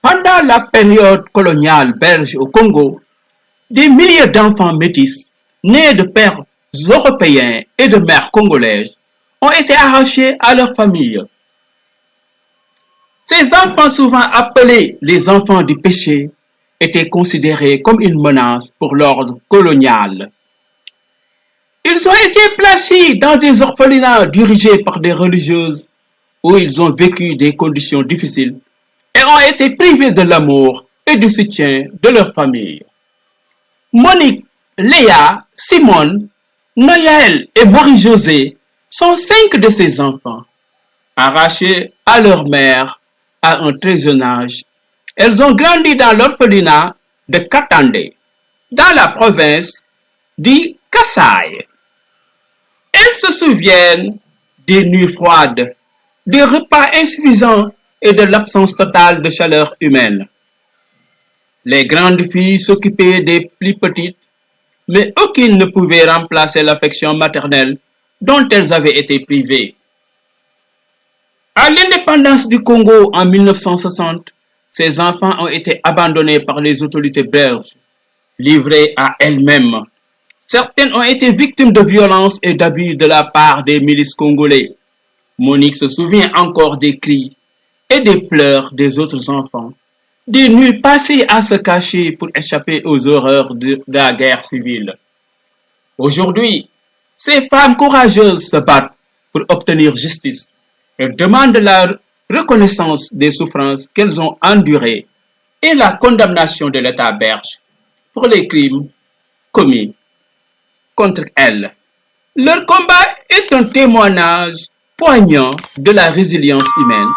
Pendant la période coloniale belge au Congo, des milliers d'enfants métis, nés de pères européens et de mères congolaises, ont été arrachés à leur famille. Ces enfants, souvent appelés les enfants du péché, étaient considérés comme une menace pour l'ordre colonial. Ils ont été placés dans des orphelinats dirigés par des religieuses où ils ont vécu des conditions difficiles et ont été privés de l'amour et du soutien de leur famille. Monique, Léa, Simone, Noël et Marie-Josée sont 5 de ces enfants. Arrachés à leur mère à un très jeune âge, elles ont grandi dans l'orphelinat de Katandé, dans la province du Kasaï. Elles se souviennent des nuits froides, des repas insuffisants et de l'absence totale de chaleur humaine. Les grandes filles s'occupaient des plus petites, mais aucune ne pouvait remplacer l'affection maternelle dont elles avaient été privées. À l'indépendance du Congo en 1960, ces enfants ont été abandonnés par les autorités belges, livrés à elles-mêmes. Certaines ont été victimes de violences et d'abus de la part des milices congolais. Monique se souvient encore des cris et des pleurs des autres enfants, des nuits passées à se cacher pour échapper aux horreurs de la guerre civile. Aujourd'hui, ces femmes courageuses se battent pour obtenir justice. Elles demandent la reconnaissance des souffrances qu'elles ont endurées et la condamnation de l'État belge pour les crimes commis contre elles. Leur combat est un témoignage poignant de la résilience humaine